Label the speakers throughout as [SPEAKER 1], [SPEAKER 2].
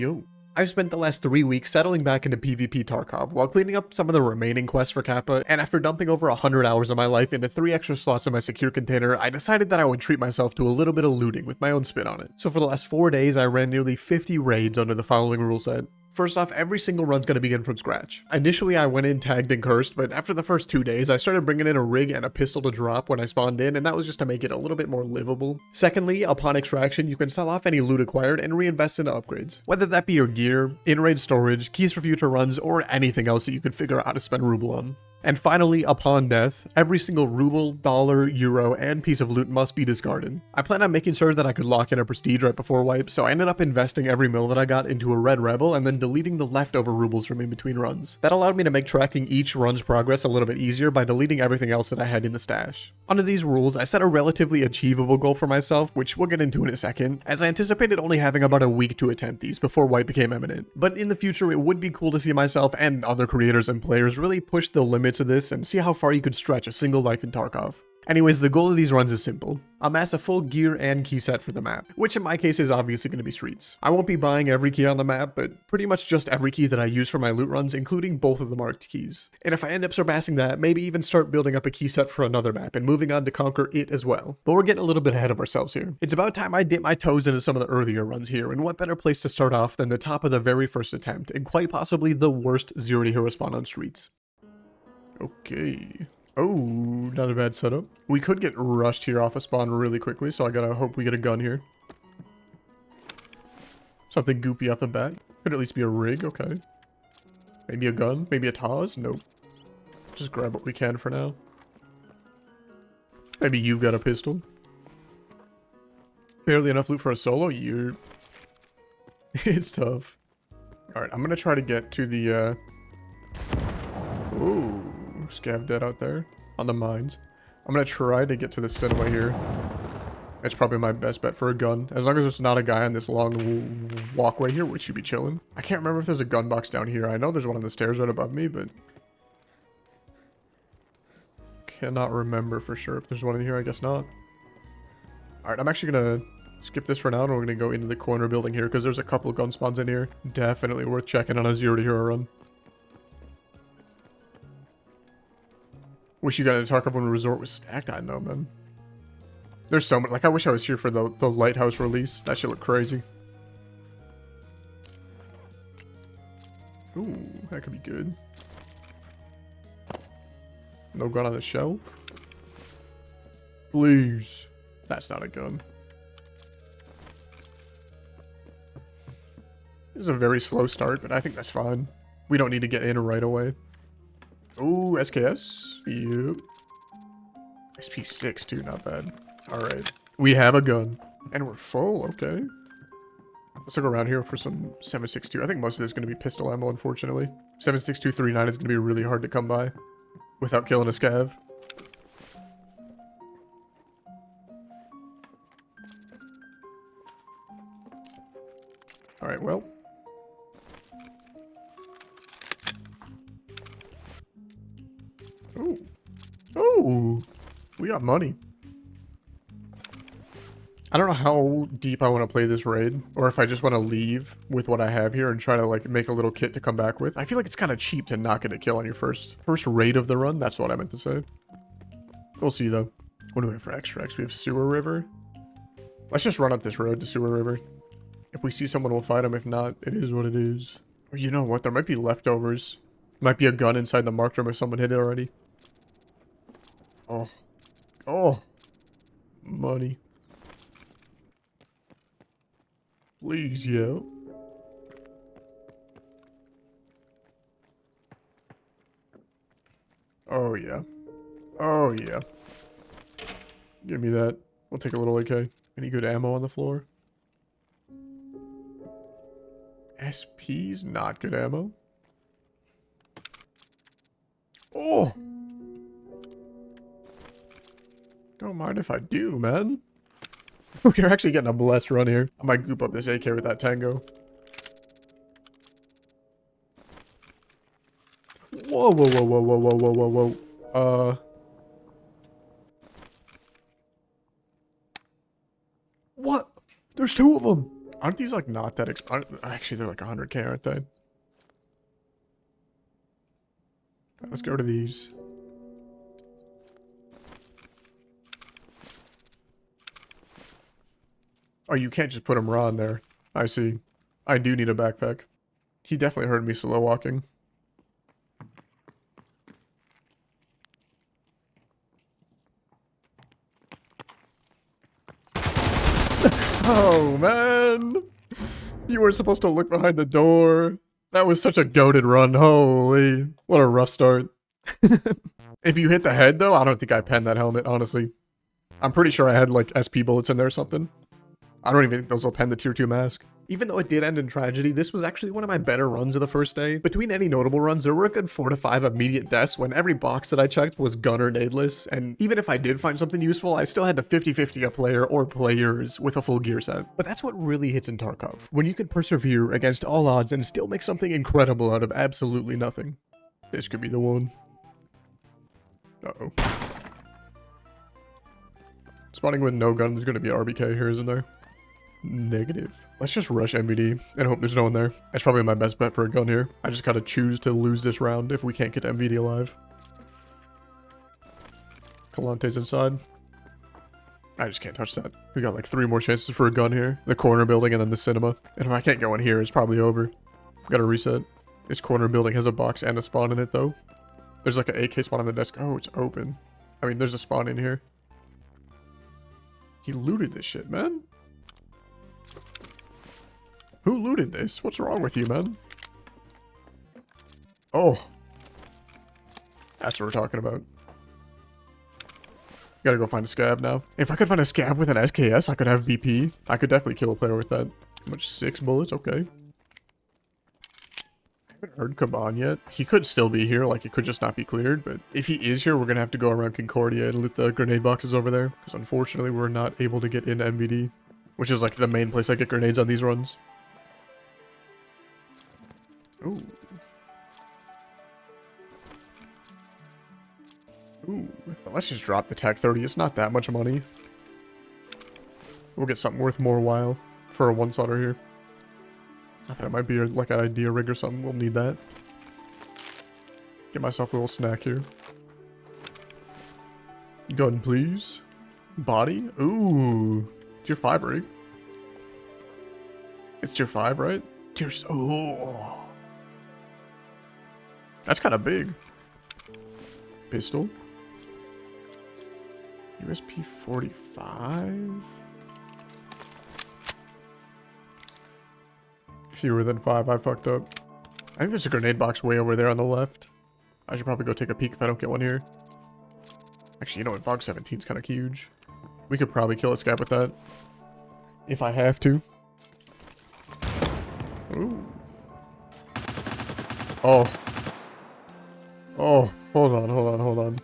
[SPEAKER 1] Yo. I've spent the last 3 weeks settling back into PvP Tarkov while cleaning up some of the remaining quests for Kappa, and after dumping over 100 hours of my life into 3 extra slots in my secure container, I decided that I would treat myself to a little bit of looting with my own spin on it. So for the last 4 days, I ran nearly 50 raids under the following rule set. First off, every single run's gonna begin from scratch. Initially, I went in tagged and cursed, but after the first 2 days, I started bringing in a rig and a pistol to drop when I spawned in, and that was just to make it a little bit more livable. Secondly, upon extraction, you can sell off any loot acquired and reinvest into upgrades. Whether that be your gear, in-raid storage, keys for future runs, or anything else that you can figure out how to spend ruble on. And finally, upon death, every single ruble, dollar, euro, and piece of loot must be discarded. I plan on making sure that I could lock in a prestige right before wipe, so I ended up investing every mil that I got into a red rebel and then deleting the leftover rubles from in between runs. That allowed me to make tracking each run's progress a little bit easier by deleting everything else that I had in the stash. Under these rules, I set a relatively achievable goal for myself, which we'll get into in a second, as I anticipated only having about a week to attempt these before wipe became imminent. But in the future, it would be cool to see myself and other creators and players really push the limits of this and see how far you could stretch a single life in Tarkov. Anyways, the goal of these runs is simple. Amass a full gear and key set for the map, which in my case is obviously going to be streets. I won't be buying every key on the map, but pretty much just every key that I use for my loot runs, including both of the marked keys. And if I end up surpassing that, maybe even start building up a key set for another map and moving on to conquer it as well. But we're getting a little bit ahead of ourselves here. It's about time I dip my toes into some of the earlier runs here, and what better place to start off than the top of the very first attempt, and quite possibly the worst zero to hero spawn on streets. Okay. Oh, not a bad setup. We could get rushed here off a spawn really quickly, so I gotta hope we get a gun here. Something goopy off the bat. Could at least be a rig, okay. Maybe a gun? Maybe a Taz? Nope. Just grab what we can for now. Maybe you've got a pistol. Barely enough loot for a solo? You're... It's tough. Alright, I'm gonna try to get to the, Ooh. Scav dead out there on the mines. I'm gonna try to get to the cinema here. It's probably my best bet for a gun, as long as there's not a guy on this long walkway here, which should be chilling. I can't remember if there's a gun box down here. I know there's one on the stairs right above me, but cannot remember for sure if there's one in here. I guess not. All right, I'm actually gonna skip this for now, and we're gonna go into the corner building here because there's a couple of gun spawns in here. Definitely worth checking on a zero to hero run. Wish you got into Tarkov when the resort was stacked. I know, man. There's so much. Like, I wish I was here for the Lighthouse release. That should look crazy. Ooh, that could be good. No gun on the shelf. Please. That's not a gun. This is a very slow start, but I think that's fine. We don't need to get in right away. Ooh, SKS. Yep. SP6 too, not bad. Alright. We have a gun. And we're full, okay. Let's look around here for some 7.62. I think most of this is going to be pistol ammo, unfortunately. 7.6239 is going to be really hard to come by without killing a scav. Alright, well. Ooh. Oh, we got money. I don't know how deep I want to play this raid, or if I just want to leave with what I have here and try to like make a little kit to come back with. I feel like it's kind of cheap to not get a kill on your first raid of the run. That's what I meant to say. We'll see though. What do we have for extracts? We have Sewer River. Let's just run up this road to Sewer River. If we see someone, we'll fight them. If not, it is what it is. Or you know what? There might be leftovers. Might be a gun inside the marked room if someone hit it already. Oh. Oh. Money. Please, yo. Oh, yeah. Oh, yeah. Give me that. We'll take a little AK. Any good ammo on the floor? SP's not good ammo. Oh! Don't mind if I do, man. We're actually getting a blessed run here. I might goop up this AK with that tango. Whoa, whoa, whoa, whoa, whoa, whoa, whoa, whoa, whoa. What? There's two of them. Aren't these like not that actually, they're like 100k, aren't they? Right, let's go to these. Oh, you can't just put them raw in there. I see. I do need a backpack. He definitely heard me slow walking. Oh, man. You weren't supposed to look behind the door. That was such a goated run. Holy. What a rough start. If you hit the head, though, I don't think I penned that helmet, honestly. I'm pretty sure I had, like, SP bullets in there or something. I don't even think those will pen the tier 2 mask. Even though it did end in tragedy, this was actually one of my better runs of the first day. Between any notable runs, there were a good 4 to 5 immediate deaths when every box that I checked was gun or nadeless, and even if I did find something useful, I still had to 50-50 a player or players with a full gear set. But that's what really hits in Tarkov, when you can persevere against all odds and still make something incredible out of absolutely nothing. This could be the one. Uh-oh. Spawning with no gun, there's gonna be RBK here, isn't there? Negative. Let's just rush MVD and hope there's no one there. That's probably my best bet for a gun here. I just gotta choose to lose this round if we can't get MVD alive. Calante's inside. I just can't touch that. We got like 3 more chances for a gun here. The corner building and then the cinema. And if I can't go in here, it's probably over. Gotta reset. This corner building has a box and a spawn in it though. There's like an AK spawn on the desk. Oh, it's open. I mean, there's a spawn in here. He looted this shit, man. Who looted this? What's wrong with you, man? Oh. That's what we're talking about. Gotta go find a scab now. If I could find a scab with an SKS, I could have BP. I could definitely kill a player with that. How much? 6 bullets? Okay. I haven't heard Kaban yet. He could still be here, like it could just not be cleared, but if he is here, we're gonna have to go around Concordia and loot the grenade boxes over there. Because unfortunately, we're not able to get into MVD, which is like the main place I get grenades on these runs. Ooh. Ooh. Let's just drop the TAC 30. It's not that much money. We'll get something worth more while for a 1-solder here. I thought it might be like an idea rig or something. We'll need that. Get myself a little snack here. Gun, please. Body. Ooh. Tier 5 rig. It's tier 5, right? Tier... Oh. That's kind of big. Pistol. USP 45. Fewer than 5. I fucked up. I think there's a grenade box way over there on the left. I should probably go take a peek if I don't get one here. Actually, you know what? Bog 17 is kind of huge. We could probably kill a scab with that. If I have to. Ooh. Oh. Oh, hold on.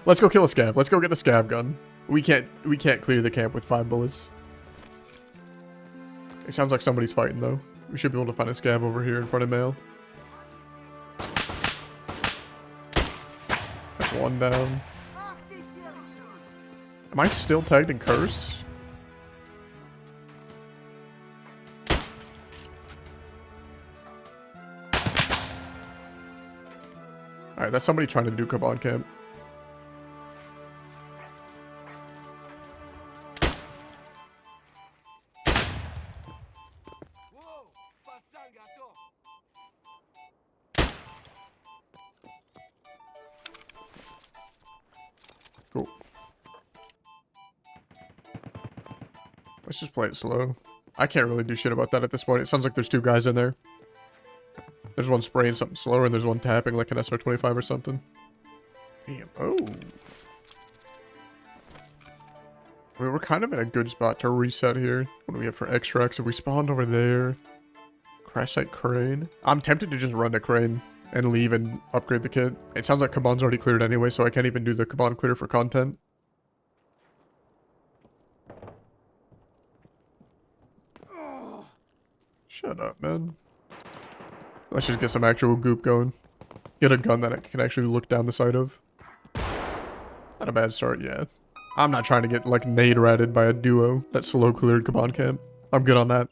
[SPEAKER 1] Let's go kill a scab. Let's go get a scab gun. We can't clear the camp with 5 bullets. It sounds like somebody's fighting though. We should be able to find a scab over here in front of mail. That's 1 down. Am I still tagged and cursed? Alright, that's somebody trying to do Kaban camp. Cool. Let's just play it slow. I can't really do shit about that at this point. It sounds like there's 2 guys in there. There's one spraying something slower and there's one tapping like an SR-25 or something. Damn. Oh. I mean, we're kind of in a good spot to reset here. What do we have for extracts? If we spawned over there. Crash site crane. I'm tempted to just run to crane and leave and upgrade the kit. It sounds like Kaban's already cleared anyway, so I can't even do the Kaban clear for content. Shut up, man. Let's just get some actual goop going. Get a gun that I can actually look down the sight of. Not a bad start, yeah. I'm not trying to get, like, nade-ratted by a duo that slow-cleared Kaban camp. I'm good on that.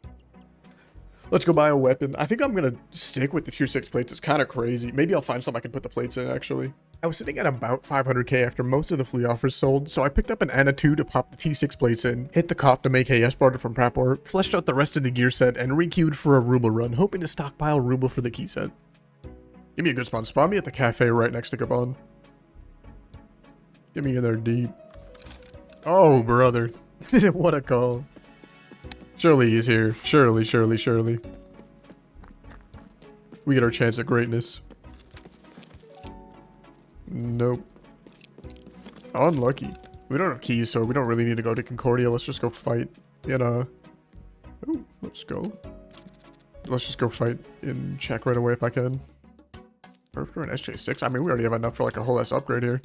[SPEAKER 1] Let's go buy a weapon. I think I'm gonna stick with the tier 6 plates. It's kind of crazy. Maybe I'll find something I can put the plates in, actually. I was sitting at about 500k after most of the fleet offers sold, so I picked up an Ana 2 to pop the T6 plates in, hit the COP to make AS barter from Prapor, fleshed out the rest of the gear set, and re-queued for a Ruble run, hoping to stockpile Ruble for the key set. Give me a good spawn. Spawn me at the cafe right next to Kaban. Get me in there deep. Oh, brother. What a call. Surely he's here. Surely, surely, surely. We get our chance at greatness. Nope. Unlucky. We don't have keys, so we don't really need to go to Concordia. Let's just go fight in a... Ooh, let's go. Let's just go fight in Czech right away if I can. Perfect, an SJ6. I mean, we already have enough for like a whole ass upgrade here.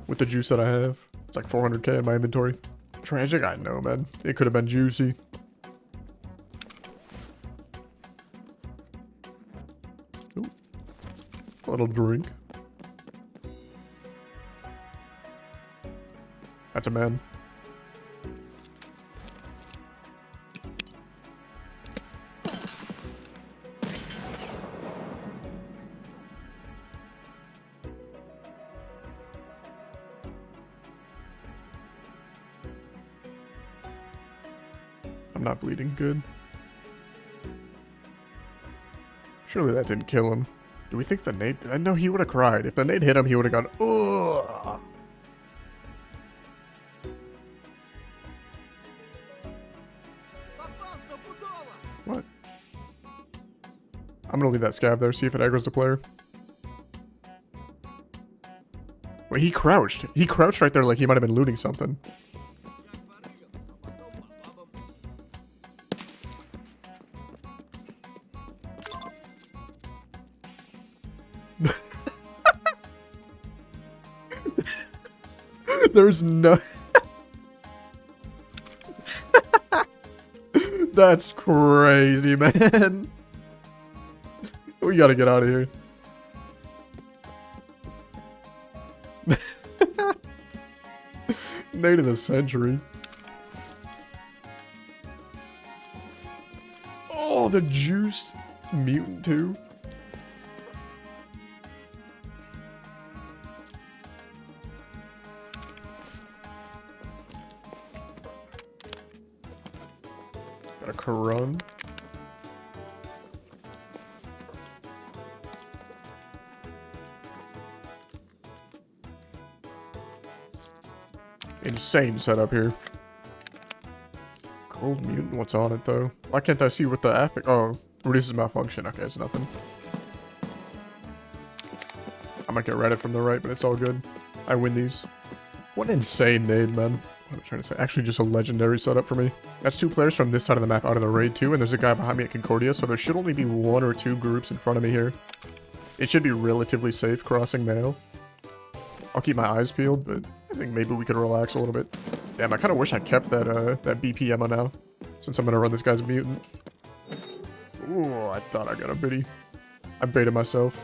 [SPEAKER 1] With the juice that I have. It's like 400k in my inventory. Tragic? I know, man. It could have been juicy. Ooh. A little drink. That's a man. I'm not bleeding good. Surely that didn't kill him. Do we think the nade... No, he would have cried. If the nade hit him, he would have gone, ugh. What? I'm gonna leave that scav there, see if it aggroes the player. Wait, he crouched. He crouched right there like he might have been looting something. There's no... That's crazy, man. We gotta get out of here. Nade of the century. Oh, the juiced mutant too. Got a Corone. Insane setup here. Gold mutant, what's on it though? Why can't I see what the affix? Oh, reduces malfunction. Okay, it's nothing. I might get Reddit from the right, but it's all good. I win these. What an insane nade, man. What am I trying to say? Actually, just a legendary setup for me. That's 2 players from this side of the map out of the raid too, and there's a guy behind me at Concordia, so there should only be 1 or 2 groups in front of me here. It should be relatively safe crossing mail. I'll keep my eyes peeled, but I think maybe we could relax a little bit. Damn, I kind of wish I kept that that BP ammo now, since I'm gonna run this guy's mutant. Ooh, I thought I got a biddy. I baited myself.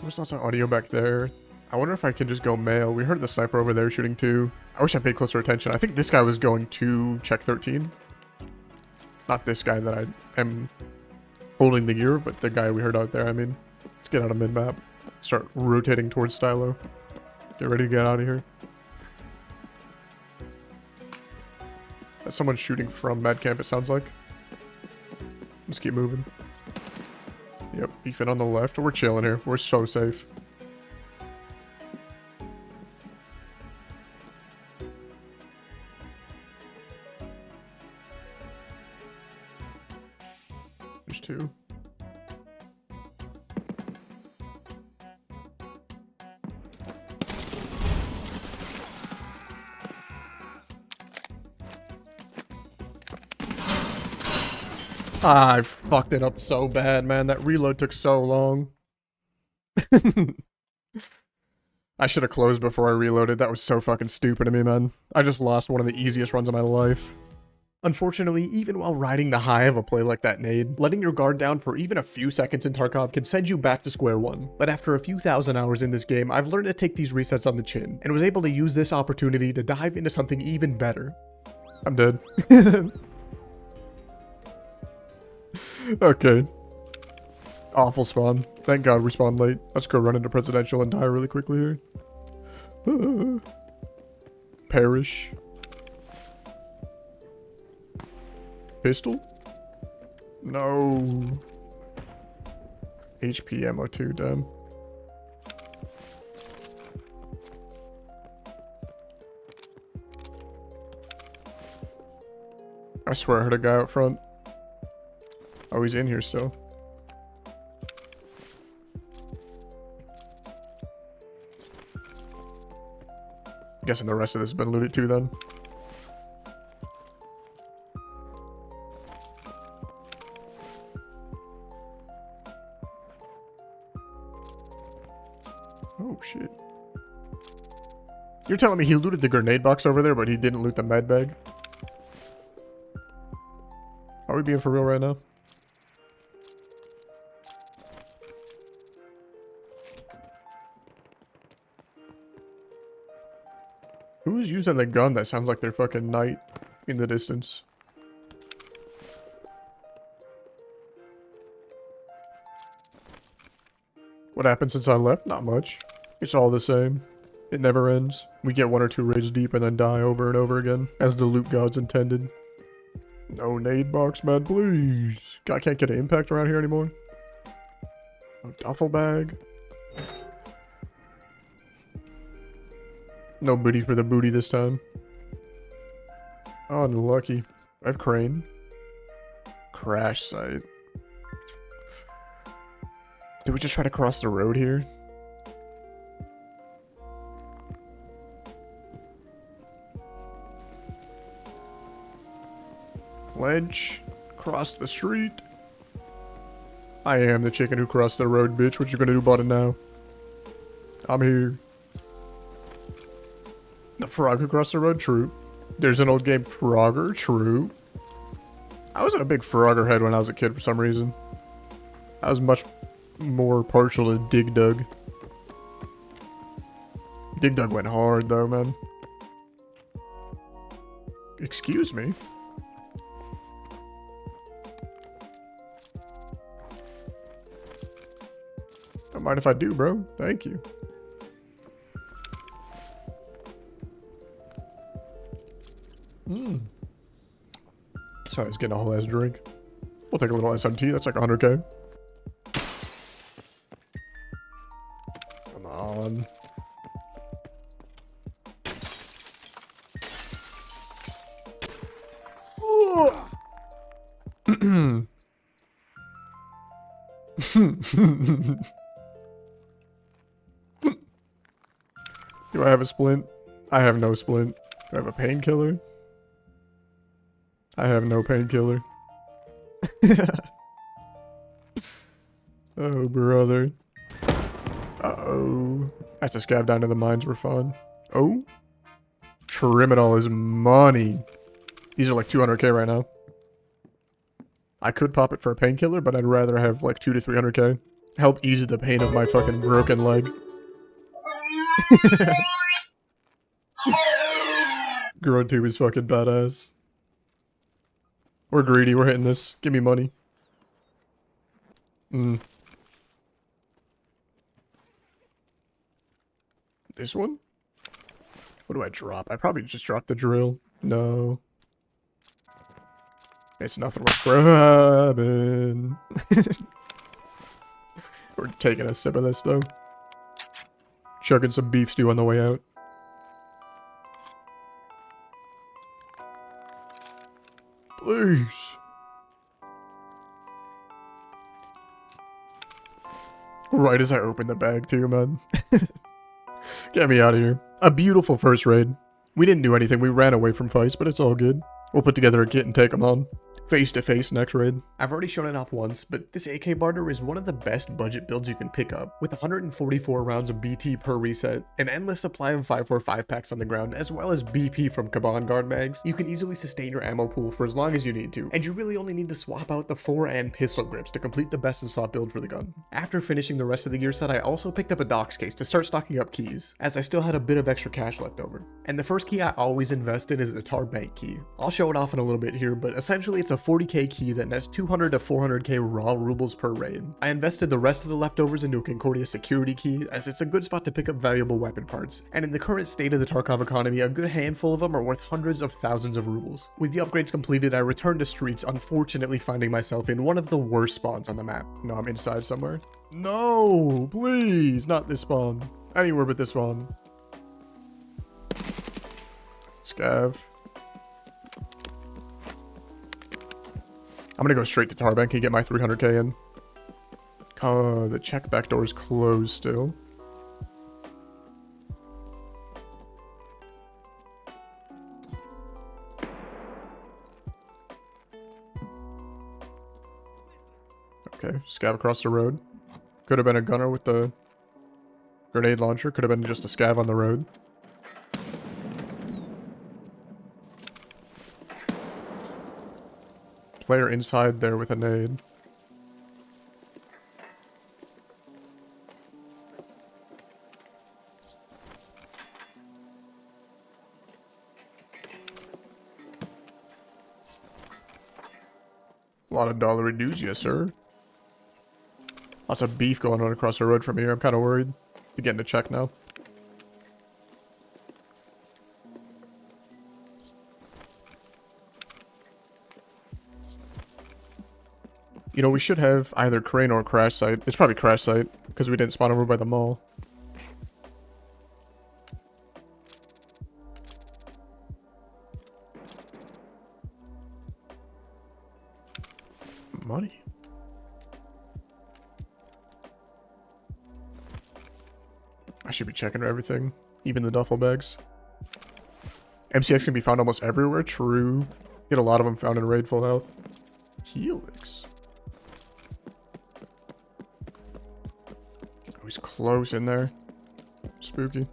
[SPEAKER 1] There's lots of audio back there. I wonder if I can just go mail. We heard the sniper over there shooting too. I wish I paid closer attention. I think this guy was going to check 13. Not this guy that I am holding the gear, but the guy we heard out there, I mean. Let's get out of mid-map. Start rotating towards Stylo. Get ready to get out of here. That's someone shooting from med camp, it sounds like. Let's keep moving. Yep, beefing on the left. We're chilling here. We're so safe. There's 2. I fucked it up so bad, man. That reload took so long. I should have closed before I reloaded. That was so fucking stupid of me, man. I just lost one of the easiest runs of my life. Unfortunately, even while riding the high of a play like that nade, letting your guard down for even a few seconds in Tarkov can send you back to square one. But after a few thousand hours in this game, I've learned to take these resets on the chin, and was able to use this opportunity to dive into something even better. I'm dead. Okay. Awful spawn. Thank God we spawned late. Let's go run into presidential and die really quickly here. Perish. Pistol? No. HP ammo too, damn. I swear I heard a guy out front. Oh, he's in here still. Guessing the rest of this has been looted too then. Oh shit. You're telling me he looted the grenade box over there, but he didn't loot the med bag? Are we being for real right now? Who's using the gun that sounds like they're fucking night in the distance? What happened since I left? Not much. It's all the same. It never ends. We get 1 or 2 raids deep and then die over and over again, as the loot gods intended. No nade box, man, please. I can't get an impact around here anymore. No duffel bag. No booty for the booty this time. Oh, unlucky. I have crane. Crash site. Did we just try to cross the road here? Ledge. Cross the street. I am the chicken who crossed the road, bitch. What you gonna do about it now? I'm here. The frog who crossed the road? True. There's an old game, Frogger? True. I wasn't a big Frogger head when I was a kid for some reason. I was much more partial to Dig Dug. Dig Dug went hard though, man. Excuse me? Don't mind if I do, bro. Thank you. Sorry, I was getting a whole ass drink. We'll take a little SMT. That's like 100k. Come on. Do I have a splint? I have no splint. Do I have a painkiller? I have no painkiller. Oh, brother. Uh-oh. That's a scav down to the mines. We're fine. Oh. Trim it all is money. These are like 200k right now. I could pop it for a painkiller, but I'd rather have like 200 to 300k. Help ease the pain of my fucking broken leg. GrowTube is fucking badass. We're greedy, we're hitting this. Give me money. This one? What do I drop? I probably just dropped the drill. No. It's nothing worth grabbing. We're taking a sip of this though. Chugging some beef stew on the way out. Please. Right as I open the bag too, man. Get me out of here. A beautiful first raid. We didn't do anything. We ran away from fights, but it's all good. We'll put together a kit and take them on. Face to face next raid. I've already shown it off once, but this AK barter is one of the best budget builds you can pick up. With 144 rounds of BT per reset, an endless supply of 545 packs on the ground, as well as BP from Kaban guard mags, you can easily sustain your ammo pool for as long as you need to, and you really only need to swap out the 4 and pistol grips to complete the best in slot build for the gun. After finishing the rest of the gear set, I also picked up a docs case to start stocking up keys, as I still had a bit of extra cash left over. And the first key I always invest in is the Tar Bank key. I'll show it off in a little bit here, but essentially it's a 40k key that nets 200 to 400k raw rubles per raid. I invested the rest of the leftovers into a Concordia security key, as it's a good spot to pick up valuable weapon parts, and in the current state of the Tarkov economy, a good handful of them are worth hundreds of thousands of rubles. With the upgrades completed, I returned to streets, unfortunately finding myself in one of the worst spawns on the map. No, I'm inside somewhere. No, please, not this spawn. Anywhere but this spawn. Scav. I'm gonna go straight to Tarbank and get my 300k in. The check back door is closed still. Okay, scav across the road. Could have been a gunner with the grenade launcher. Could have been just a scav on the road. Player inside there with a nade. A lot of dollary dues, yes sir. Lots of beef going on across the road from here. I'm kind of worried. Be getting a check now. You know, we should have either crane or crash site. It's probably crash site, because we didn't spawn over by the mall. Money. I should be checking everything, even the duffel bags. MCX can be found almost everywhere, true. Get a lot of them found in raid full health. Helix. Oh, he's close in there. Spooky.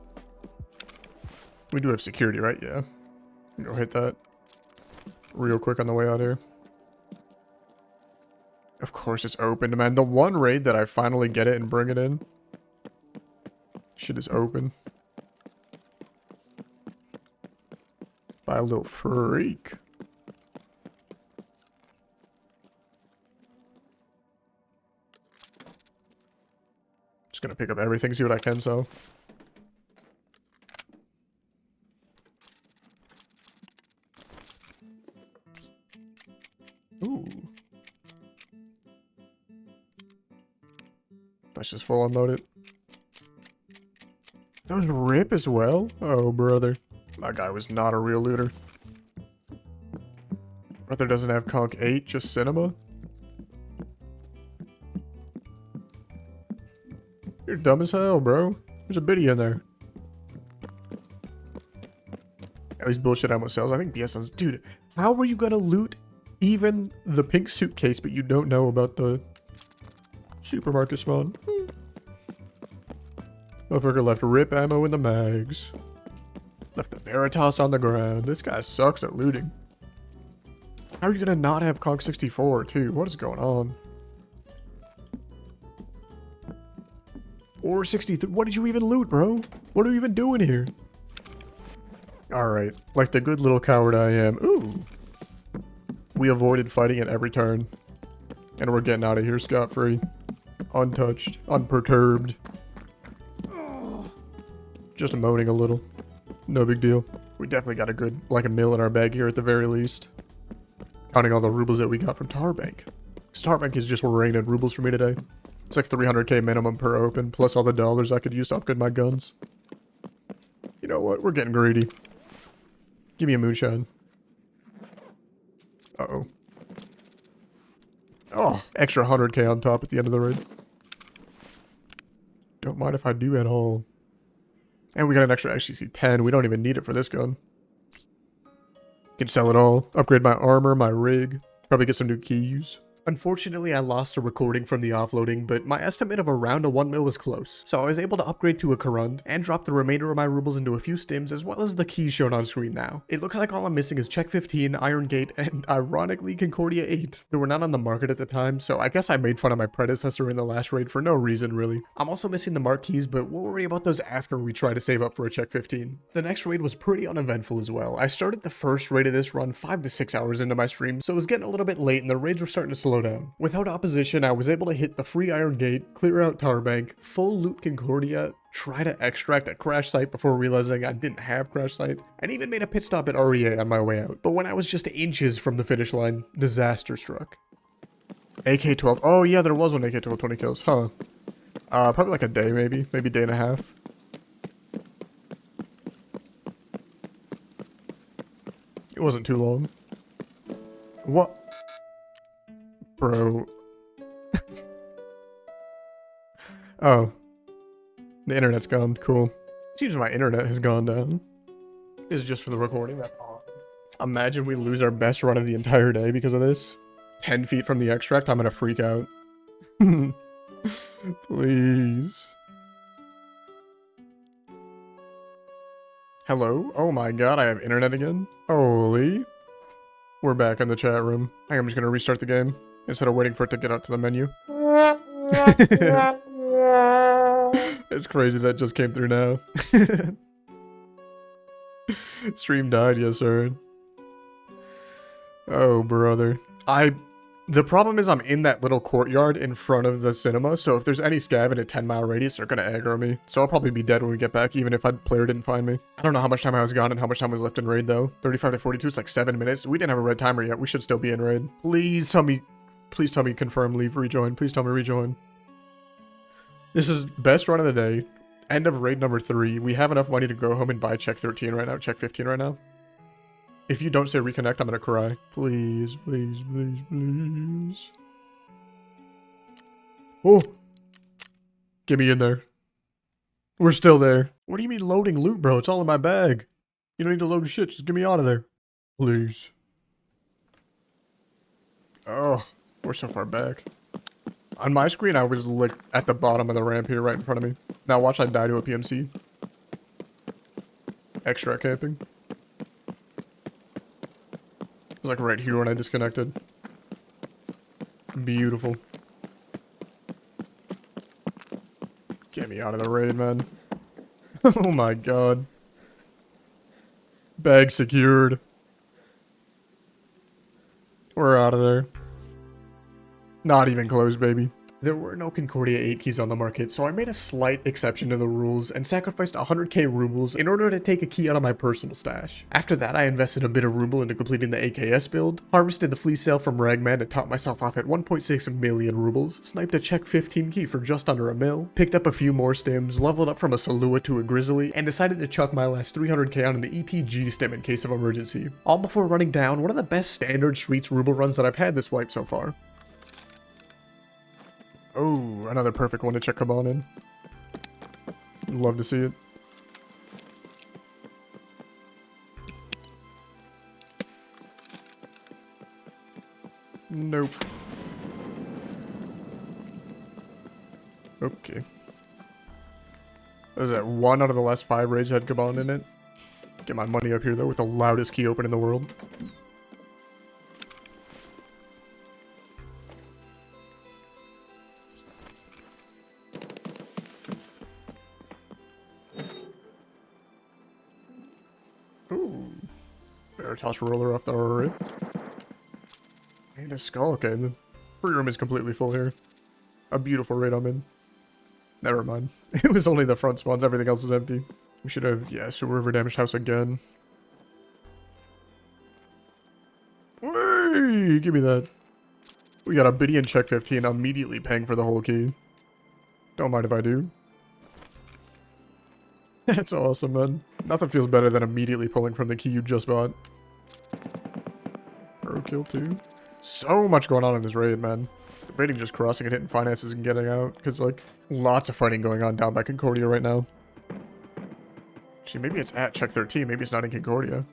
[SPEAKER 1] We do have security, right? Yeah. Go hit that real quick on the way out here. Of course it's open, man. The one raid that I finally get it and bring it in. Shit is open. By a little freak. Just gonna pick up everything, see what I can sell. Ooh. Let's just full unload it. Those rip as well? Oh, brother. My guy was not a real looter. Brother doesn't have Conk 8, just cinema? You're dumb as hell, bro. There's a biddy in there. At least bullshit ammo sales. I think BS on... Dude, how were you gonna loot even the pink suitcase, but you don't know about the supermarket spawn? Motherfucker left rip ammo in the mags. Left the Veritas on the ground. This guy sucks at looting. How are you gonna not have Conk 64 too? What is going on? Or 63. What did you even loot, bro? What are you even doing here? Alright. Like the good little coward I am. Ooh. We avoided fighting at every turn. And we're getting out of here scot-free. Untouched. Unperturbed. Just moaning a little. No big deal. We definitely got a good, like a mil in our bag here at the very least. Counting all the rubles that we got from Tarbank. Tarbank is just raining rubles for me today. It's like 300k minimum per open, plus all the dollars I could use to upgrade my guns. You know what? We're getting greedy. Give me a moonshine. Uh-oh. Oh, extra 100k on top at the end of the raid. Don't mind if I do at all. And we got an extra XCC 10. We don't even need it for this gun. Can sell it all. Upgrade my armor, my rig. Probably get some new keys. Unfortunately, I lost a recording from the offloading, but my estimate of around a 1 mil was close. So I was able to upgrade to a Corund and drop the remainder of my rubles into a few stims as well as the keys shown on screen now. It looks like all I'm missing is Check 15, Iron Gate, and ironically Concordia 8. They were not on the market at the time, so I guess I made fun of my predecessor in the last raid for no reason really. I'm also missing the mark keys, but we'll worry about those after we try to save up for a Check 15. The next raid was pretty uneventful as well. I started the first raid of this run 5 to 6 hours into my stream, so it was getting a little bit late and the raids were starting to slow down. Without opposition, I was able to hit the free Iron Gate, clear out Tower Bank, full loot Concordia, try to extract a crash site before realizing I didn't have crash site, and even made a pit stop at REA on my way out. But when I was just inches from the finish line, disaster struck. AK-12. Oh yeah, there was one AK-12 20 kills, huh? Probably like a day maybe day and a half. It wasn't too long. What? Bro. Oh. The internet's gone. Cool. Seems my internet has gone down. This is just for the recording. That's awesome. Imagine we lose our best run of the entire day because of this. 10 feet from the extract, I'm gonna freak out. Please. Hello? Oh my god, I have internet again? Holy. We're back in the chat room. I think I'm just gonna restart the game instead of waiting for it to get out to the menu. It's crazy that just came through now. Stream died, yes sir. Oh brother. The problem is I'm in that little courtyard in front of the cinema, so if there's any scav in a 10-mile radius, they're gonna aggro me. So I'll probably be dead when we get back, even if a player didn't find me. I don't know how much time I was gone and how much time was left in raid though. 35 to 42, it's like 7 minutes. We didn't have a red timer yet. We should still be in raid. Please tell me confirm, leave, rejoin. Please tell me rejoin. This is best run of the day. End of raid number 3. We have enough money to go home and buy Check 13 right now, Check 15 right now. If you don't say reconnect, I'm gonna cry. Please, please, please, please. Oh! Get me in there. We're still there. What do you mean loading loot, bro? It's all in my bag. You don't need to load shit. Just get me out of there. Please. Oh, we're so far back. On my screen, I was like at the bottom of the ramp here, right in front of me. Now watch I die to a PMC. Extra camping. Like right here when I disconnected. Beautiful. Get me out of the raid, man. Oh my god. Bag secured. We're out of there. Not even close, baby. There were no Concordia 8 keys on the market, so I made a slight exception to the rules and sacrificed 100k rubles in order to take a key out of my personal stash. After that, I invested a bit of ruble into completing the AKS build, harvested the flea sale from Ragman to top myself off at 1.6 million rubles, sniped a Check 15 key for just under a mil, picked up a few more stims, leveled up from a Salua to a Grizzly, and decided to chuck my last 300k on the ETG stim in case of emergency. All before running down one of the best standard Streets ruble runs that I've had this wipe so far. Oh, another perfect one to check Cabal in. Love to see it. Nope. Okay. What is that? 1 out of the last 5 raids had Cabal in it. Get my money up here though with the loudest key open in the world. Ooh. Veritas roller up the right. And a skull. Okay, the free room is completely full here. A beautiful raid I'm in. Never mind. It was only the front spawns, everything else is empty. We should have, yeah, Sewer River Damaged House again. Whee! Give me that. We got a biddy and Check 15, immediately paying for the whole key. Don't mind if I do. That's awesome, man. Nothing feels better than immediately pulling from the key you just bought. Pro kill too. So much going on in this raid, man. Debating just crossing and hitting finances and getting out. Because, like, lots of fighting going on down by Concordia right now. Actually, maybe it's at Check 13. Maybe it's not in Concordia.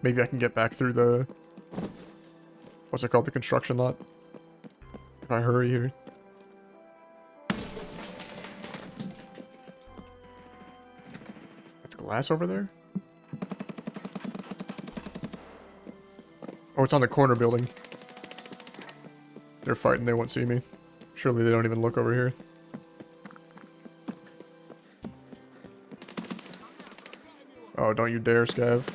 [SPEAKER 1] Maybe I can get back through the... What's it called? The construction lot. If I hurry here. That's glass over there? Oh, it's on the corner building. They're fighting, they won't see me. Surely they don't even look over here. Oh, don't you dare, Scav.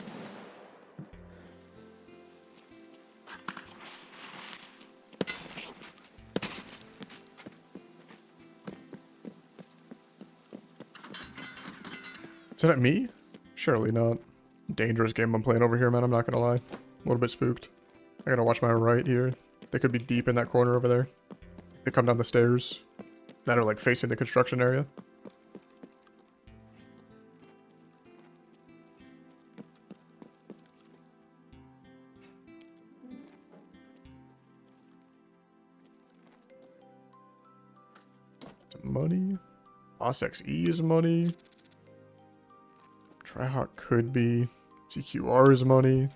[SPEAKER 1] Is that me? Surely not. Dangerous game I'm playing over here, man, I'm not gonna lie. A little bit spooked. I gotta watch my right here. They could be deep in that corner over there. They come down the stairs that are like facing the construction area. Money. Lost XE is money. Tryhawk could be. CQR is money.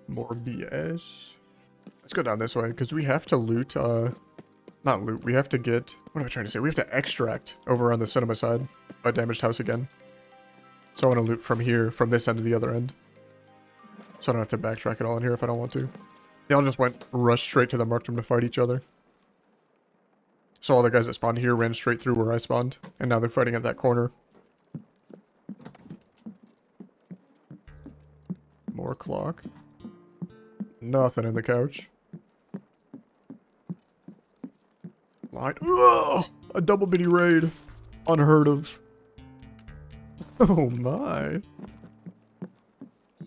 [SPEAKER 1] More BS. Let's go down this way, because we have to loot, not loot, we have to get, what am I trying to say? We have to extract over on the cinema side by damaged house again. So I want to loot from here, from this end to the other end. So I don't have to backtrack it all in here if I don't want to. They all just rushed straight to the marked room to fight each other. So all the guys that spawned here ran straight through where I spawned, and now they're fighting at that corner. More clock. Nothing in the couch. Light. Ugh! A double bitty raid. Unheard of. Oh my.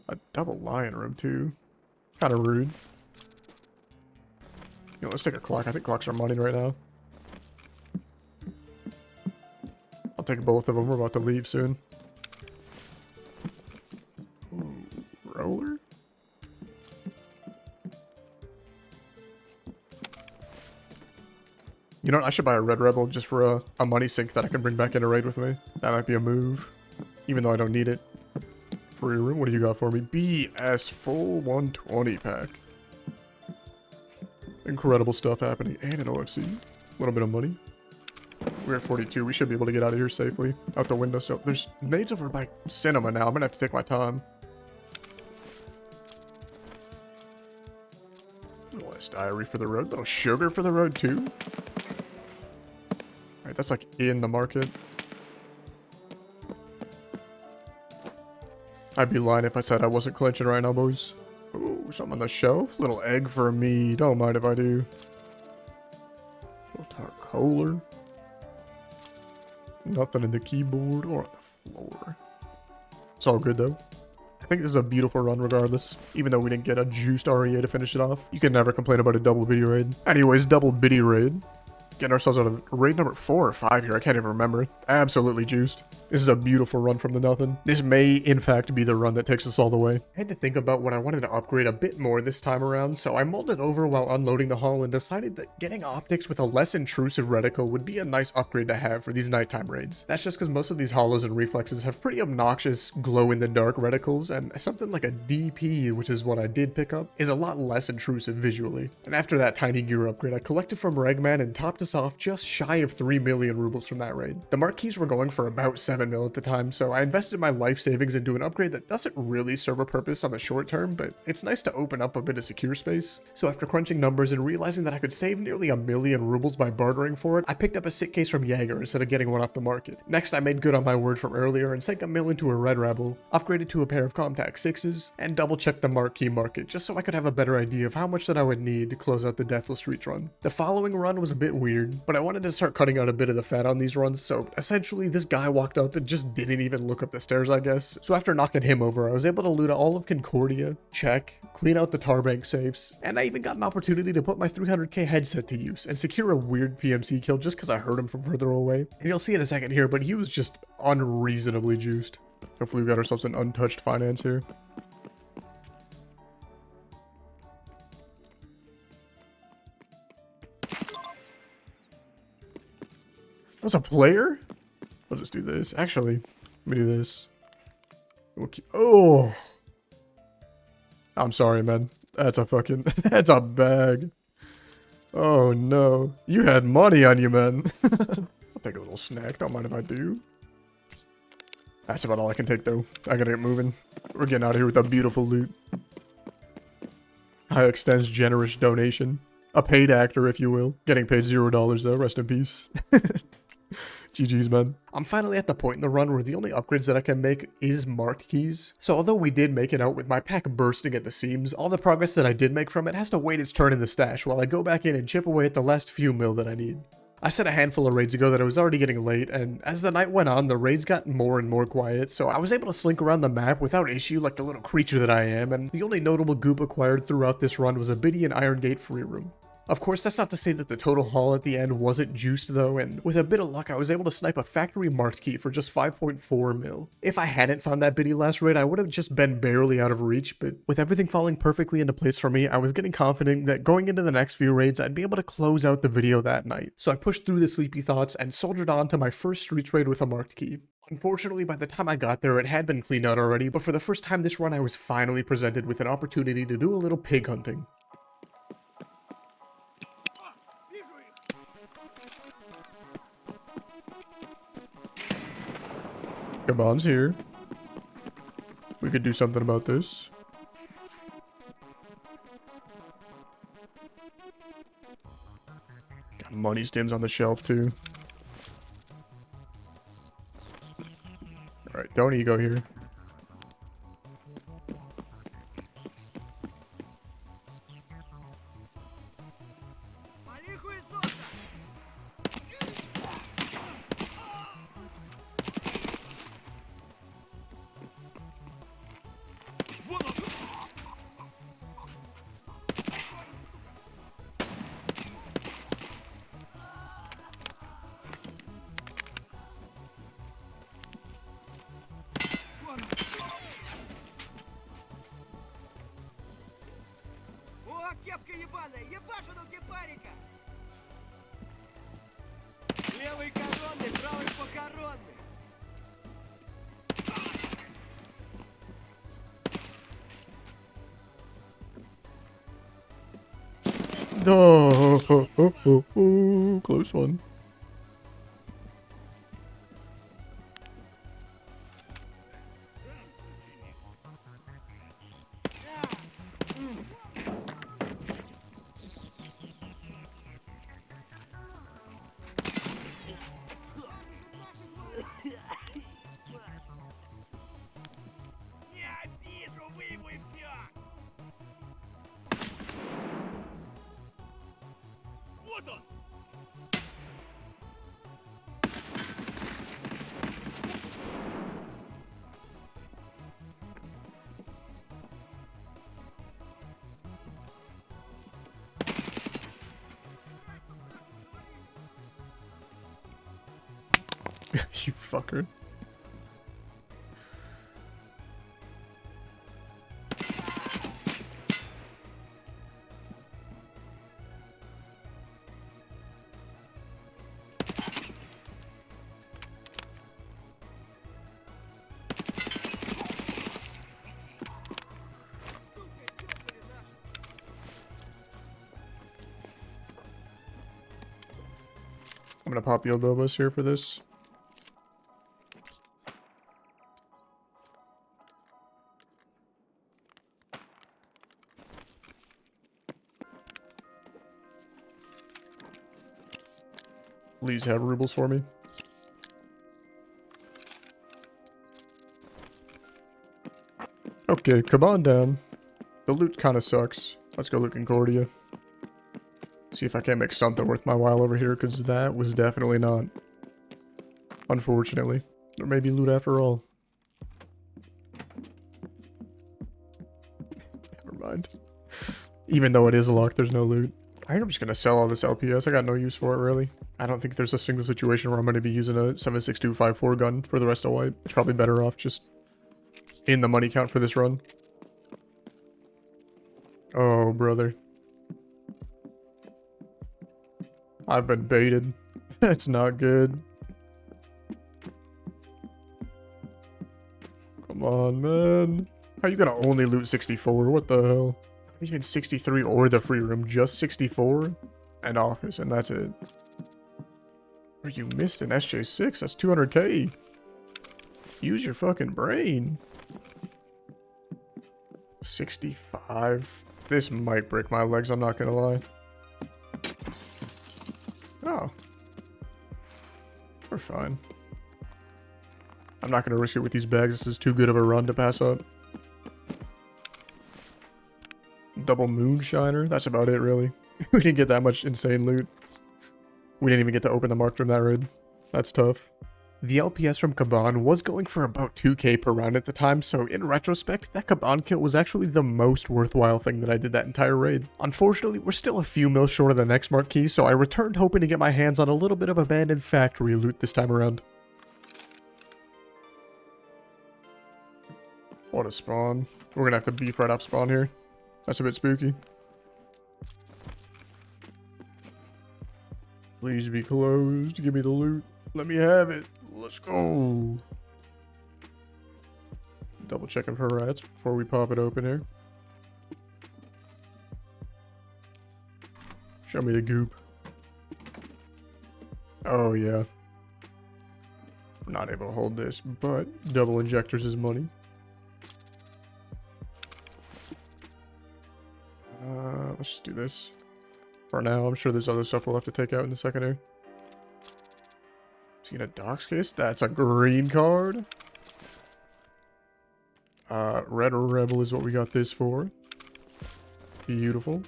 [SPEAKER 1] A double lion room too. Kind of rude. You know, let's take a clock. I think clocks are money right now. I'll take both of them. We're about to leave soon. Ooh, roller? You know what? I should buy a red rebel just for a money sink that I can bring back in a raid with me. That might be a move. Even though I don't need it. Free room, what do you got for me? BS full 120 pack. Incredible stuff happening. And an OFC. A little bit of money. We're at 42. We should be able to get out of here safely. Out the window still. There's nades over by cinema now. I'm gonna have to take my time. A little less diary for the road. A little sugar for the road too. Alright, that's like in the market. I'd be lying if I said I wasn't clenching right now, boys. Ooh, something on the shelf. Little egg for me. Don't mind if I do. Little tart cola. Nothing in the keyboard or on the floor. It's all good though. I think this is a beautiful run regardless. Even though we didn't get a juiced REA to finish it off. You can never complain about a double biddy raid. Anyways, double biddy raid. Getting ourselves out of raid number 4 or 5 here. I can't even remember. Absolutely juiced. This is a beautiful run from the nothing. This may, in fact, be the run that takes us all the way. I had to think about what I wanted to upgrade a bit more this time around, so I mulled it over while unloading the haul and decided that getting optics with a less intrusive reticle would be a nice upgrade to have for these nighttime raids. That's just because most of these hollows and reflexes have pretty obnoxious glow-in-the-dark reticles, and something like a DP, which is what I did pick up, is a lot less intrusive visually. And after that tiny gear upgrade, I collected from Regman and topped us off just shy of 3 million rubles from that raid. The marquees were going for about 7 mil at the time, so I invested my life savings into an upgrade that doesn't really serve a purpose on the short term, but it's nice to open up a bit of secure space. So after crunching numbers and realizing that I could save nearly 1 million rubles by bartering for it, I picked up a sick case from Jaeger instead of getting one off the market. Next, I made good on my word from earlier and sank 1 mil into a red rebel, upgraded to a pair of Comtac 6s, and double checked the marquee market just so I could have a better idea of how much that I would need to close out the Deathless Streets run. The following run was a bit weird, but I wanted to start cutting out a bit of the fat on these runs, so essentially this guy walked up and just didn't even look up the stairs, I guess. So after knocking him over, I was able to loot all of Concordia, check, clean out the Tarbank safes, and I even got an opportunity to put my 300k headset to use and secure a weird PMC kill just because I heard him from further away. And you'll see in a second here, but he was just unreasonably juiced. Hopefully we got ourselves an untouched finance here. That was a player? I'll just do this. Actually, let me do this. We'll keep, oh! I'm sorry, man. That's a fucking... That's a bag. Oh, no. You had money on you, man. I'll take a little snack. Don't mind if I do. That's about all I can take, though. I gotta get moving. We're getting out of here with a beautiful loot. High extends generous donation. A paid actor, if you will. Getting paid $0, though. Rest in peace. GG's, man. I'm finally at the point in the run where the only upgrades that I can make is marked keys. So although we did make it out with my pack bursting at the seams, all the progress that I did make from it has to wait its turn in the stash while I go back in and chip away at the last few mil that I need. I said a handful of raids ago that it was already getting late, and as the night went on, the raids got more and more quiet, so I was able to slink around the map without issue like the little creature that I am, and the only notable goop acquired throughout this run was a biddy and Iron Gate free room. Of course, that's not to say that the total haul at the end wasn't juiced though, and with a bit of luck I was able to snipe a factory marked key for just 5.4 mil. If I hadn't found that biddy last raid, I would have just been barely out of reach, but with everything falling perfectly into place for me, I was getting confident that going into the next few raids, I'd be able to close out the video that night. So I pushed through the sleepy thoughts and soldiered on to my first streets raid with a marked key. Unfortunately, by the time I got there, it had been cleaned out already, but for the first time this run, I was finally presented with an opportunity to do a little pig hunting. Gabon's here. We could do something about this. Got money stims on the shelf too. Alright, don't ego here.
[SPEAKER 2] Кепка ебаная, ебашу на кипарика! Левый коронный, правый покоронный!
[SPEAKER 1] No, close one. You fucker. I'm gonna pop the Lobos here for this. Please have rubles for me. Okay, come on down. The loot kind of sucks. Let's go loot Concordia. See if I can't make something worth my while over here, because that was definitely not. Unfortunately. Or maybe loot after all. Never mind. Even though it is locked, there's no loot. I think I'm just going to sell all this LPS. I got no use for it, really. I don't think there's a single situation where I'm going to be using a 7.6254 gun for the rest of wipe. It's probably better off just in the money count for this run. Oh, brother. I've been baited. That's not good. Come on, man. How you gonna only loot 64? What the hell? Not even 63 or the free room, just 64 and office, and that's it. Or you missed an SJ6, that's 200k. Use your fucking brain. 65. This might break my legs, I'm not gonna lie. Oh. We're fine. I'm not gonna risk it with these bags, this is too good of a run to pass up. Double moonshiner, that's about it really. We didn't get that much insane loot. We didn't even get to open the marked room that raid. That's tough. The LPS from Kaban was going for about 2k per round at the time, so in retrospect, that Kaban kill was actually the most worthwhile thing that I did that entire raid. Unfortunately, we're still a few mils short of the next mark key, so I returned hoping to get my hands on a little bit of abandoned factory loot this time around. What a spawn. We're gonna have to beef right up spawn here. That's a bit spooky. Please be closed. Give me the loot. Let me have it. Let's go. Double checking for rats before we pop it open here. Show me the goop. Oh yeah. I'm not able to hold this, but double injectors is money. Let's just do this. For now, I'm sure there's other stuff we'll have to take out in a second here. See a docs case? That's a green card. Red Rebel is what we got this for. Beautiful.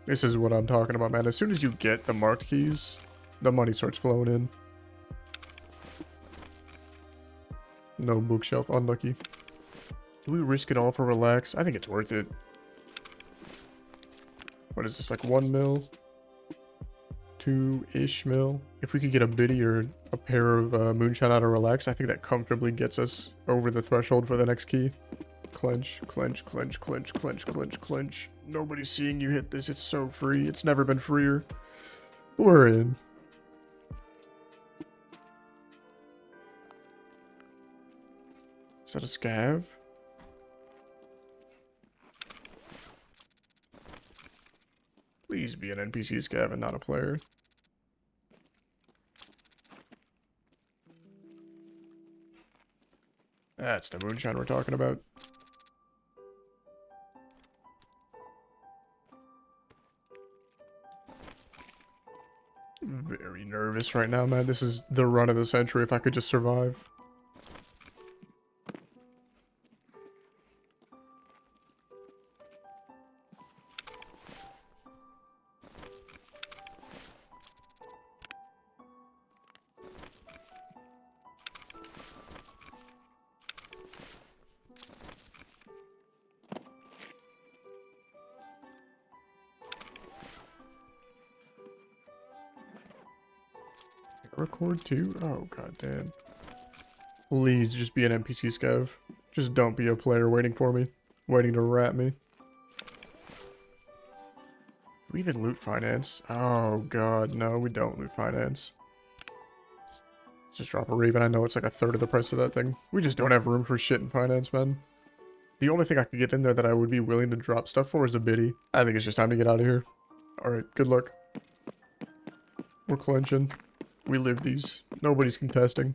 [SPEAKER 1] This is what I'm talking about, man. As soon as you get the marked keys, the money starts flowing in. No bookshelf, unlucky. Do we risk it all for relax? I think it's worth it. What is this, like 1 mil? 2-ish mil? If we could get a biddy or a pair of moonshine out of relax, I think that comfortably gets us over the threshold for the next key. Clench, clench, clench, clench, clench, clench, clench. Nobody's seeing you hit this. It's so free. It's never been freer. We're in. Is that a scav? Please be an NPC scav and not a player. That's the moonshine we're talking about. Very nervous right now, man. This is the run of the century if I could just survive. Record too? Oh god damn. Please just be an NPC scav. Just don't be a player waiting for me. Waiting to rat me. Do we even loot finance? Oh god, no, we don't loot finance. Let's just drop a raven. I know it's like a third of the price of that thing. We just don't have room for shit in finance, man. The only thing I could get in there that I would be willing to drop stuff for is a biddy. I think it's just time to get out of here. Alright, good luck. We're clenching. We live these. Nobody's contesting.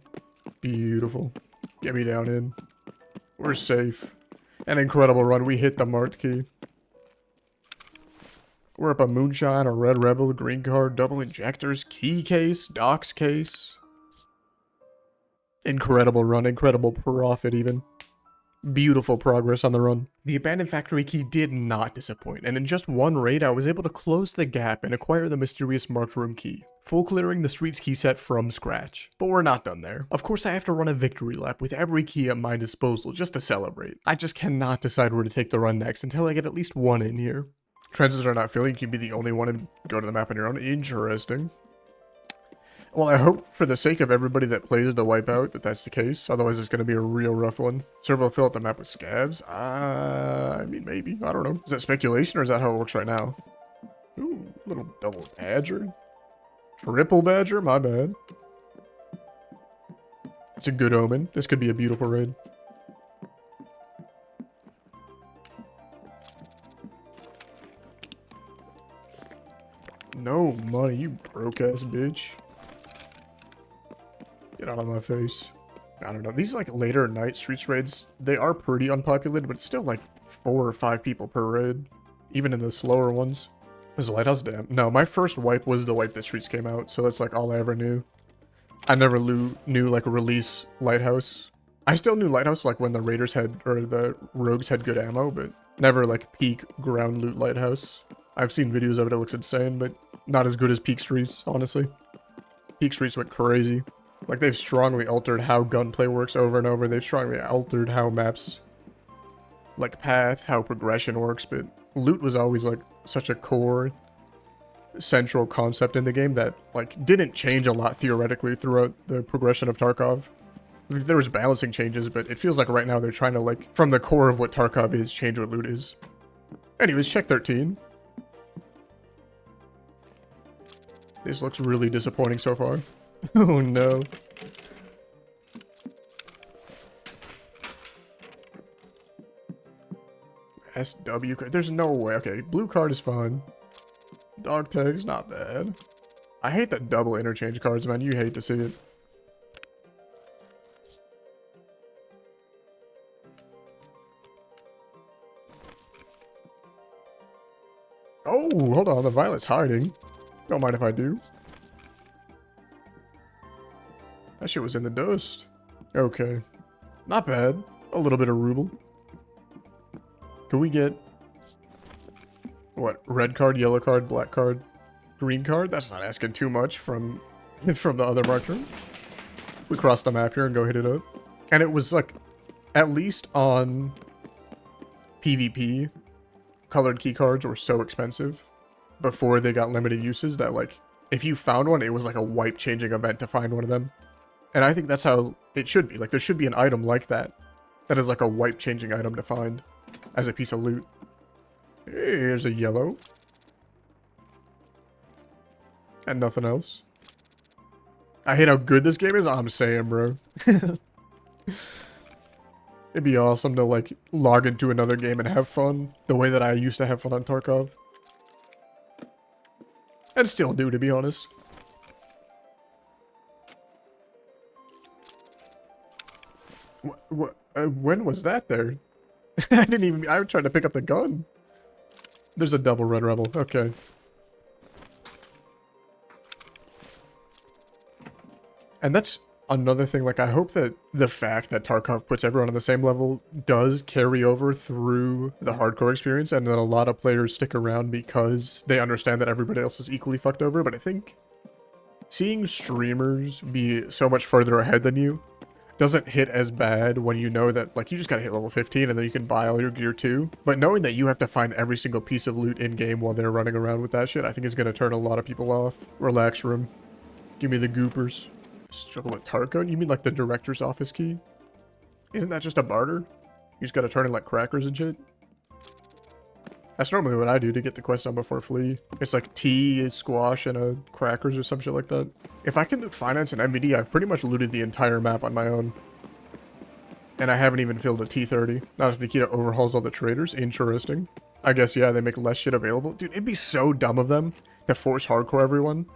[SPEAKER 1] Beautiful. Get me down in. We're safe. An incredible run. We hit the marked key. We're up a moonshine, a red rebel, green card, double injectors, key case, docs case. Incredible run. Incredible profit even. Beautiful progress on the run. The abandoned factory key did not disappoint, and in just one raid I was able to close the gap and acquire the mysterious marked room key, full clearing the streets key set from scratch. But we're not done there. Of course I have to run a victory lap with every key at my disposal just to celebrate. I just cannot decide where to take the run next until I get at least one in here. Chances are not feeling you can be the only one and go to the map on your own. Interesting. Well, I hope for the sake of everybody that plays the wipeout that that's the case. Otherwise, it's going to be a real rough one. Server will fill out the map with scavs. I mean, maybe. I don't know. Is that speculation or is that how it works right now? Ooh, little double badger. Triple badger? My bad. It's a good omen. This could be a beautiful raid. No money, you broke ass bitch. Get out of my face. I don't know. These like later night streets raids, they are pretty unpopulated, but it's still like 4 or 5 people per raid. Even in the slower ones. There's a lighthouse dam. No, my first wipe was the wipe that streets came out, so that's like all I ever knew. I never knew like release lighthouse. I still knew lighthouse like when the raiders had, or the rogues had good ammo, but never like peak ground loot lighthouse. I've seen videos of it, it looks insane, but not as good as peak streets, honestly. Peak streets went crazy. Like they've strongly altered how gunplay works over and over. They've strongly altered how maps, like path, how progression works, but loot was always like such a core central concept in the game that like didn't change a lot theoretically throughout the progression of Tarkov. There was balancing changes, but it feels like right now they're trying to like, from the core of what Tarkov is, change what loot is. Anyways, check 13. This looks really disappointing so far. Oh no. SW card. There's no way. Okay, blue card is fine. Dog tag's not bad. I hate the double interchange cards, man. You hate to see it. Oh, hold on. The violet's hiding. Don't mind if I do. That shit was in the dust. Okay. Not bad. A little bit of ruble. Can we get... what? Red card, yellow card, black card, green card? That's not asking too much from the other marker. We cross the map here and go hit it up. And it was like, at least on PvP, colored key cards were so expensive before they got limited uses that like, if you found one, it was like a wipe changing event to find one of them. And I think that's how it should be. Like there should be an item like that. That is like a wipe changing item to find as a piece of loot. Hey, here's a yellow. And nothing else. I hate how good this game is. I'm saying, bro. It'd be awesome to like log into another game and have fun the way that I used to have fun on Tarkov. And still do, to be honest. When was that there? I didn't even... I tried to pick up the gun. There's a double red rebel. Okay. And that's another thing. Like, I hope that the fact that Tarkov puts everyone on the same level does carry over through the hardcore experience, and that a lot of players stick around because they understand that everybody else is equally fucked over. But I think seeing streamers be so much further ahead than you doesn't hit as bad when you know that, like, you just gotta hit level 15 and then you can buy all your gear too. But knowing that you have to find every single piece of loot in-game while they're running around with that shit, I think is gonna turn a lot of people off. Relax room. Give me the goopers. Struggle with Tarko? You mean like the director's office key? Isn't that just a barter? You just gotta turn in like crackers and shit? That's normally what I do to get the quest done before Flea. It's like tea, squash, and a crackers or some shit like that. If I can finance an MVD, I've pretty much looted the entire map on my own. And I haven't even filled a T30. Not if Nikita overhauls all the traders. Interesting. I guess, yeah, they make less shit available. Dude, it'd be so dumb of them to force hardcore everyone.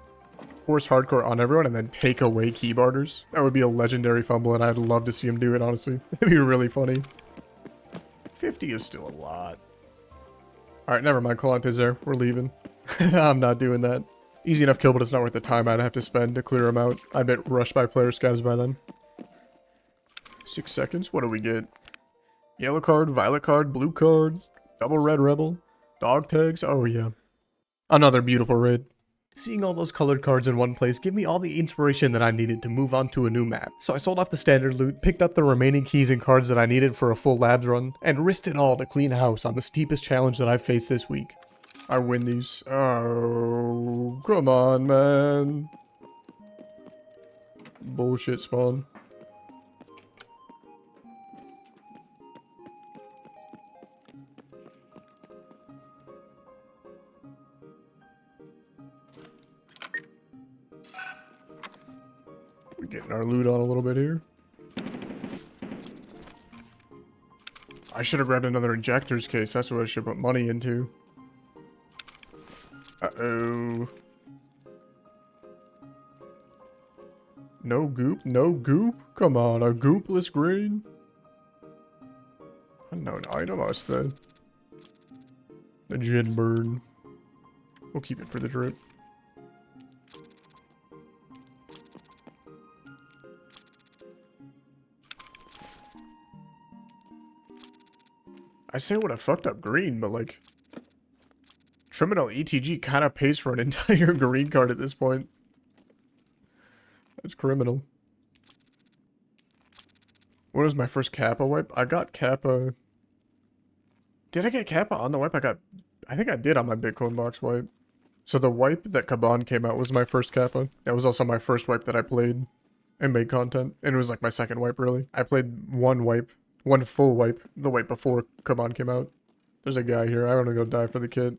[SPEAKER 1] Force hardcore on everyone and then take away key barters. That would be a legendary fumble, and I'd love to see him do it, honestly. It'd be really funny. 50 is still a lot. Alright, never mind. Colante's there. We're leaving. I'm not doing that. Easy enough kill, but it's not worth the time I'd have to spend to clear him out. I bet rushed by player scavs by then. 6 seconds. What do we get? Yellow card, violet card, blue card, double red rebel, dog tags. Oh, yeah. Another beautiful raid. Seeing all those colored cards in one place gave me all the inspiration that I needed to move on to a new map. So I sold off the standard loot, picked up the remaining keys and cards that I needed for a full labs run, and risked it all to clean house on the steepest challenge that I've faced this week. I win these. Oh, come on, man. Bullshit spawn. We're getting our loot on a little bit here. I should have grabbed another injector's case. That's what I should put money into. Uh-oh. No goop? No goop? Come on, a goopless grain? Unknown item, us then. The gin burn. We'll keep it for the drip. I say what a fucked up green, but like... Terminal ETG kind of pays for an entire green card at this point. That's criminal. What was my first Kappa wipe? I got Kappa... Did I get Kappa on the wipe? I think I did on my Bitcoin box wipe. So the wipe that Kaban came out was my first Kappa. That was also my first wipe that I played and made content. And it was like my second wipe, really. I played one wipe. One full wipe. The wipe before Kaban came out. There's a guy here. I want to go die for the kid.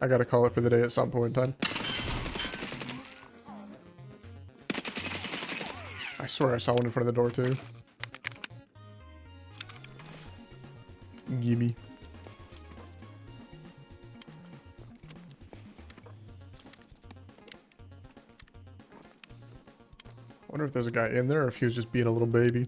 [SPEAKER 1] I gotta call it for the day at some point in time. I swear I saw one in front of the door, too. Gimme. I wonder if there's a guy in there or if he was just being a little baby.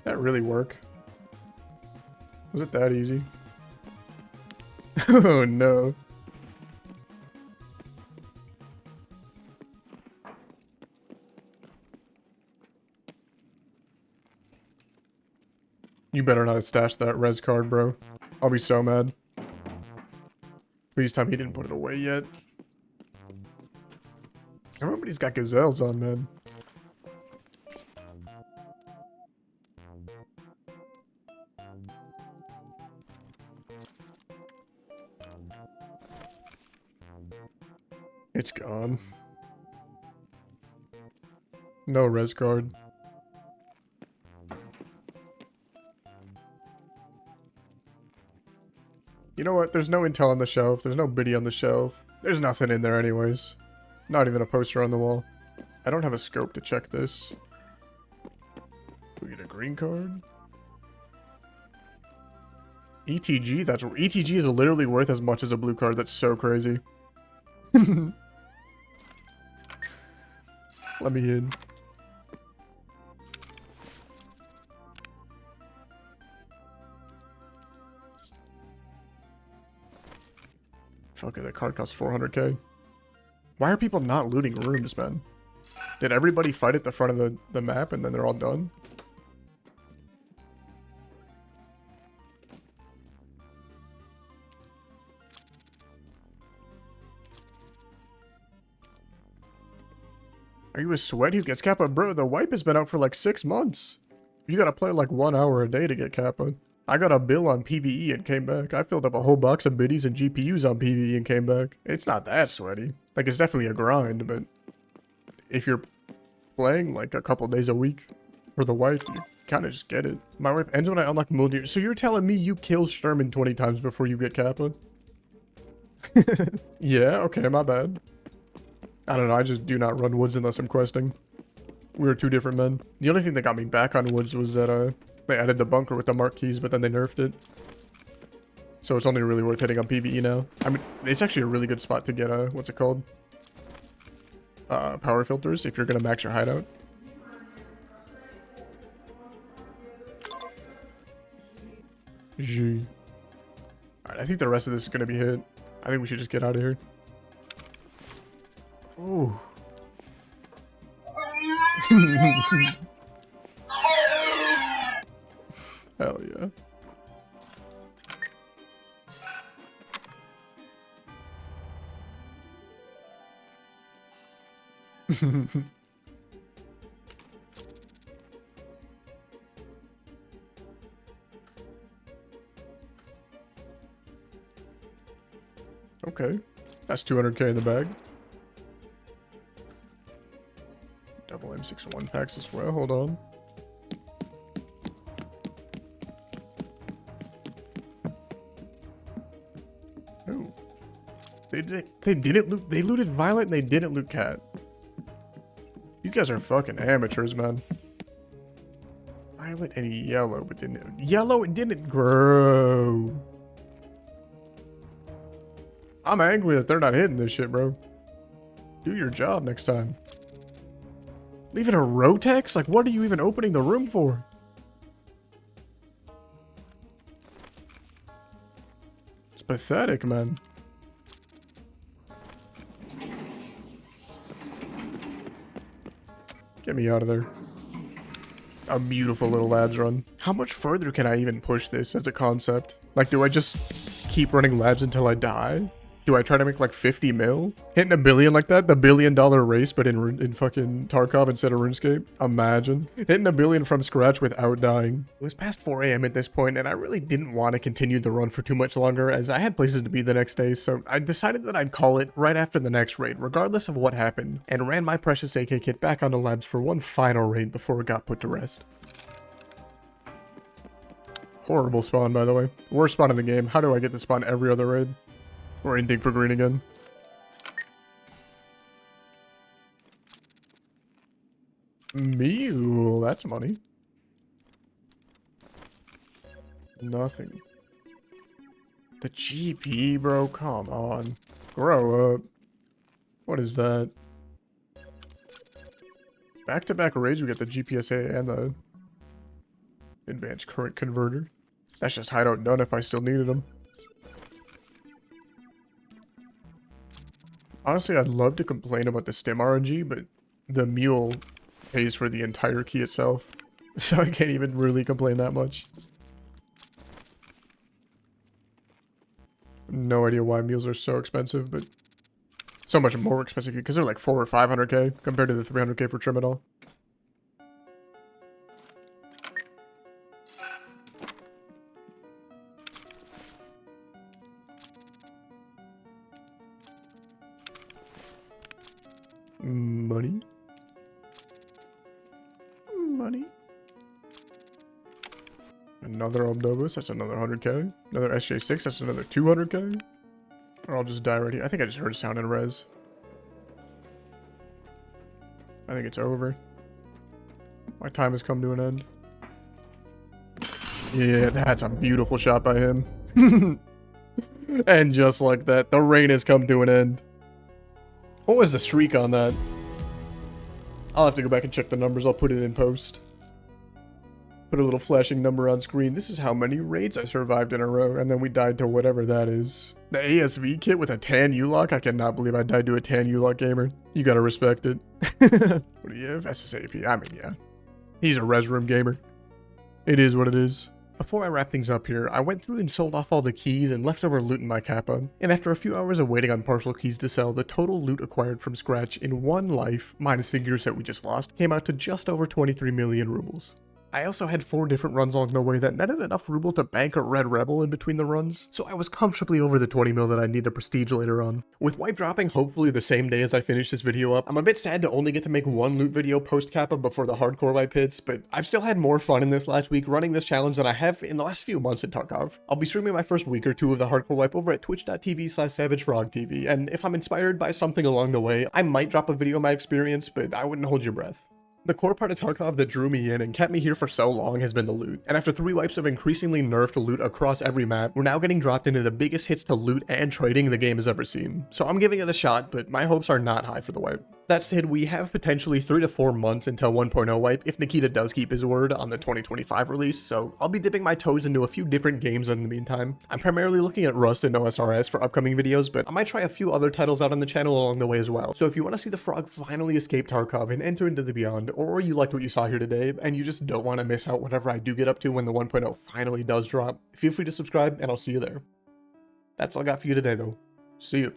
[SPEAKER 1] That really work? Was it that easy? Oh no. You better not have stashed that res card, bro. I'll be so mad. Please tell me he didn't put it away yet. Everybody's got gazelles on, man. It's gone. No res card. You know what? There's no intel on the shelf. There's no biddy on the shelf. There's nothing in there anyways. Not even a poster on the wall. I don't have a scope to check this. We get a green card. ETG? That's ETG is literally worth as much as a blue card. That's so crazy. Let me in. Fuck it, that card costs 400k. Why are people not looting rooms, man? Did everybody fight at the front of the map and then they're all done? Are you a sweat who gets Kappa? Bro, the wipe has been out for like 6 months. You gotta play like 1 hour a day to get Kappa. I got a bill on PvE and came back. I filled up a whole box of biddies and GPUs on PvE and came back. It's not that sweaty. Like, it's definitely a grind, but if you're playing like a couple days a week for the wipe, you kind of just get it. My wipe ends when I unlock Mulder. So you're telling me you kill Sherman 20 times before you get Kappa? Yeah, okay, my bad. I don't know, I just do not run woods unless I'm questing. We were two different men. The only thing that got me back on woods was that they added the bunker with the mark keys, but then they nerfed it. So it's only really worth hitting on PvE now. I mean, it's actually a really good spot to get, what's it called? Power filters, if you're gonna max your hideout. G. Alright, I think the rest of this is gonna be hit. I think we should just get out of here. Ooh. Hell yeah. Okay. That's 200k in the bag. Double M61 packs as well. Hold on. They didn't loot. They looted Violet and they didn't loot Cat. You guys are fucking amateurs, man. Violet and yellow, but didn't. Yellow and didn't grow. I'm angry that they're not hitting this shit, bro. Do your job next time. Leave it a Rotex? Like, what are you even opening the room for? It's pathetic, man. Get me out of there. A beautiful little labs run. How much further can I even push this as a concept? Like, do I just keep running labs until I die? Do I try to make like 50 mil? Hitting $1 billion like that? The $1 billion race, but in fucking Tarkov instead of RuneScape? Imagine. Hitting $1 billion from scratch without dying. It was past 4 a.m. at this point, and I really didn't want to continue the run for too much longer, as I had places to be the next day, so I decided that I'd call it right after the next raid, regardless of what happened, and ran my precious AK kit back onto labs for one final raid before it got put to rest. Horrible spawn, by the way. Worst spawn in the game. How do I get the spawn every other raid? Or ending for green again. Mule, that's money. Nothing. The GP, bro, come on. Grow up. What is that? Back-to-back raids, we get the GPSA and the advanced current converter. That's just hideout done if I still needed them. Honestly, I'd love to complain about the stim RNG, but the mule pays for the entire key itself. So I can't even really complain that much. No idea why mules are so expensive, but so much more expensive because they're like 400 or 500k compared to the 300k for trim it all. Money. Money. Another omnibus, that's another 100k. Another SJ6, that's another 200k. Or I'll just die right here. I think I just heard a sound in res. I think it's over. My time has come to an end. Yeah, that's a beautiful shot by him. And just like that, the rain has come to an end. What was the streak on that? I'll have to go back and check the numbers. I'll put it in post. Put a little flashing number on screen. This is how many raids I survived in a row, and then we died to whatever that is. The ASV kit with a tan U-lock? I cannot believe I died to a tan U-lock gamer. You gotta respect it. What do you have? SSAP. I mean, yeah. He's a res room gamer. It is what it is. Before I wrap things up here, I went through and sold off all the keys and leftover loot in my kappa, and after a few hours of waiting on partial keys to sell, the total loot acquired from scratch in one life, minus the gears that we just lost, came out to just over 23 million rubles. I also had 4 different runs along the way that netted enough ruble to bank a red rebel in between the runs, so I was comfortably over the 20 mil that I need to prestige later on. With wipe dropping hopefully the same day as I finish this video up, I'm a bit sad to only get to make one loot video post kappa before the hardcore wipe hits, but I've still had more fun in this last week running this challenge than I have in the last few months in Tarkov. I'll be streaming my first week or two of the hardcore wipe over at twitch.tv/SavageFrogTV, and if I'm inspired by something along the way, I might drop a video of my experience, but I wouldn't hold your breath. The core part of Tarkov that drew me in and kept me here for so long has been the loot, and after 3 wipes of increasingly nerfed loot across every map, we're now getting dropped into the biggest hits to loot and trading the game has ever seen. So I'm giving it a shot, but my hopes are not high for the wipe. That said, we have potentially 3 to 4 months until 1.0 wipe if Nikita does keep his word on the 2025 release, so I'll be dipping my toes into a few different games in the meantime. I'm primarily looking at Rust and OSRS for upcoming videos, but I might try a few other titles out on the channel along the way as well. So if you want to see the frog finally escape Tarkov and enter into the beyond, or you liked what you saw here today and you just don't want to miss out whatever I do get up to when the 1.0 finally does drop, feel free to subscribe and I'll see you there. That's all I got for you today though. See you.